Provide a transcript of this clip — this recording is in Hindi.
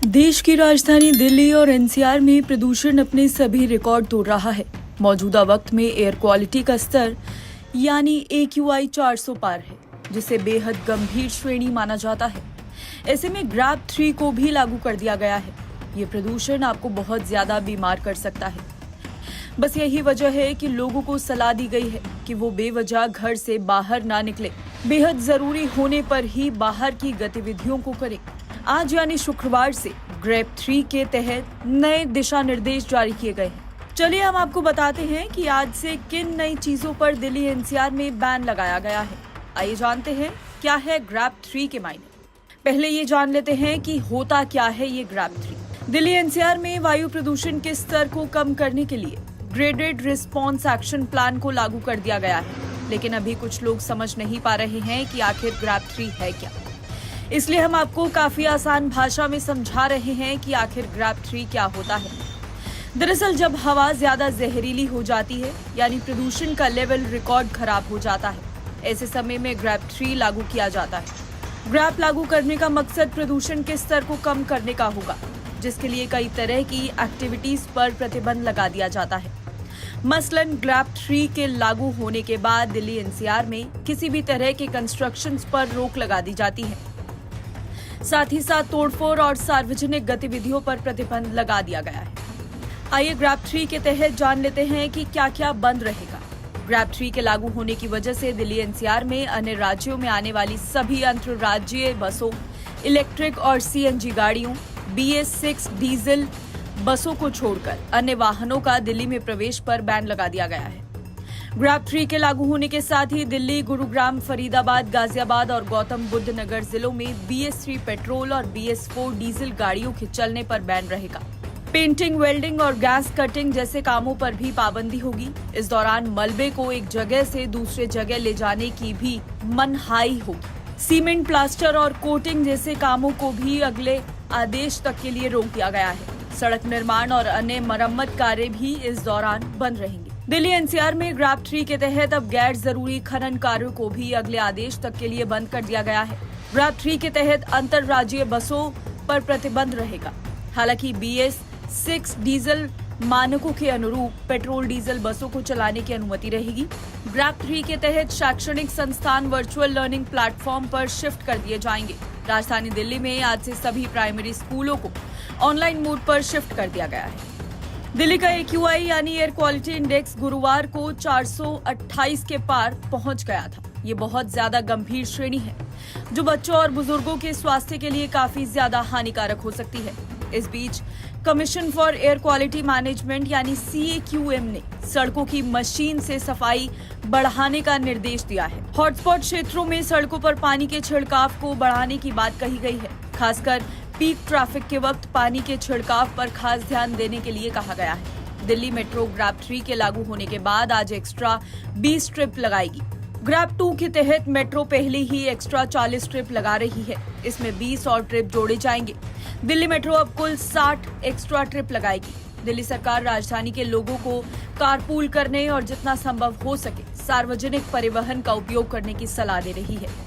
देश की राजधानी दिल्ली और एनसीआर में प्रदूषण अपने सभी रिकॉर्ड तोड़ रहा है। मौजूदा वक्त में एयर क्वालिटी का स्तर यानी AQI 400 पार है, जिसे बेहद गंभीर श्रेणी माना जाता है। ऐसे में ग्रैप 3 को भी लागू कर दिया गया है। ये प्रदूषण आपको बहुत ज्यादा बीमार कर सकता है। बस यही वजह है कि लोगों को सलाह दी गई है कि वो बेवजह घर से बाहर ना निकले, बेहद जरूरी होने पर ही बाहर की गतिविधियों को करें। आज यानी शुक्रवार से ग्रैप 3 के तहत नए दिशा निर्देश जारी किए गए हैं। चलिए हम आपको बताते हैं कि आज से किन नई चीजों पर दिल्ली एनसीआर में बैन लगाया गया है। आइए जानते हैं क्या है ग्रैप 3 के मायने। पहले ये जान लेते हैं कि होता क्या है ये ग्रैप 3। दिल्ली एनसीआर में वायु प्रदूषण के स्तर को कम करने के लिए ग्रेडेड रिस्पॉन्स एक्शन प्लान को लागू कर दिया गया है, लेकिन अभी कुछ लोग समझ नहीं पा रहे हैं कि आखिर ग्रैप 3 है क्या। इसलिए हम आपको काफी आसान भाषा में समझा रहे हैं कि आखिर ग्रैप 3 क्या होता है। दरअसल जब हवा ज्यादा जहरीली हो जाती है, यानी प्रदूषण का लेवल रिकॉर्ड खराब हो जाता है, ऐसे समय में ग्रैप 3 लागू किया जाता है। ग्रैप लागू करने का मकसद प्रदूषण के स्तर को कम करने का होगा, जिसके लिए कई तरह की एक्टिविटीज पर प्रतिबंध लगा दिया जाता है। मसलन ग्रैप 3 के लागू होने के बाद दिल्ली एनसीआर में किसी भी तरह के कंस्ट्रक्शंस पर रोक लगा दी जाती है। साथ ही साथ तोड़फोड़ और सार्वजनिक गतिविधियों पर प्रतिबंध लगा दिया गया है। आइए ग्रैप 3 के तहत जान लेते हैं कि क्या क्या बंद रहेगा। ग्रैप 3 के लागू होने की वजह से दिल्ली एनसीआर में अन्य राज्यों में आने वाली सभी अंतर्राज्यीय बसों, इलेक्ट्रिक और सीएनजी गाड़ियों, BS6 डीजल बसों को छोड़कर अन्य वाहनों का दिल्ली में प्रवेश पर बैन लगा दिया गया है। ग्रैप 3 के लागू होने के साथ ही दिल्ली, गुरुग्राम, फरीदाबाद, गाजियाबाद और गौतम बुद्ध नगर जिलों में BS3 पेट्रोल और BS4 डीजल गाड़ियों के चलने पर बैन रहेगा। पेंटिंग, वेल्डिंग और गैस कटिंग जैसे कामों पर भी पाबंदी होगी। इस दौरान मलबे को एक जगह से दूसरे जगह ले जाने की भी मनाही होगी। सीमेंट, प्लास्टर और कोटिंग जैसे कामों को भी अगले आदेश तक के लिए रोक दिया गया है। सड़क निर्माण और अन्य मरम्मत कार्य भी इस दौरान बंद रहेंगे। दिल्ली एनसीआर में ग्रैप 3 के तहत अब गैर जरूरी खनन कार्यों को भी अगले आदेश तक के लिए बंद कर दिया गया है। ग्रैप 3 के तहत अंतर्राज्यीय बसों पर प्रतिबंध रहेगा। हालांकि BS6 डीजल मानकों के अनुरूप पेट्रोल डीजल बसों को चलाने की अनुमति रहेगी। ग्रैप 3 के तहत शैक्षणिक संस्थान वर्चुअल लर्निंग प्लेटफॉर्म पर शिफ्ट कर दिए जाएंगे। राजधानी दिल्ली में आज से सभी प्राइमरी स्कूलों को ऑनलाइन मोड पर शिफ्ट कर दिया गया है। दिल्ली का AQI यानी एयर क्वालिटी इंडेक्स गुरुवार को 428 के पार पहुंच गया था। ये बहुत ज्यादा गंभीर श्रेणी है, जो बच्चों और बुजुर्गों के स्वास्थ्य के लिए काफी ज्यादा हानिकारक हो सकती है। इस बीच commission for air quality management यानी CAQM ने सड़कों की मशीन से सफाई बढ़ाने का निर्देश दिया है। हॉटस्पॉट क्षेत्रों में सड़कों पर पानी के छिड़काव को बढ़ाने की बात कही गई है। खासकर पीक ट्रैफिक के वक्त पानी के छिड़काव पर खास ध्यान देने के लिए कहा गया है। दिल्ली मेट्रो ग्रैप 3 के लागू होने के बाद आज एक्स्ट्रा 20 ट्रिप लगाएगी। ग्रैप 2 के तहत मेट्रो पहले ही एक्स्ट्रा 40 ट्रिप लगा रही है। इसमें 20 और ट्रिप जोड़े जाएंगे। दिल्ली मेट्रो अब कुल 60 एक्स्ट्रा ट्रिप लगाएगी। दिल्ली सरकार राजधानी के लोगों को कारपूल करने और जितना संभव हो सके सार्वजनिक परिवहन का उपयोग करने की सलाह दे रही है।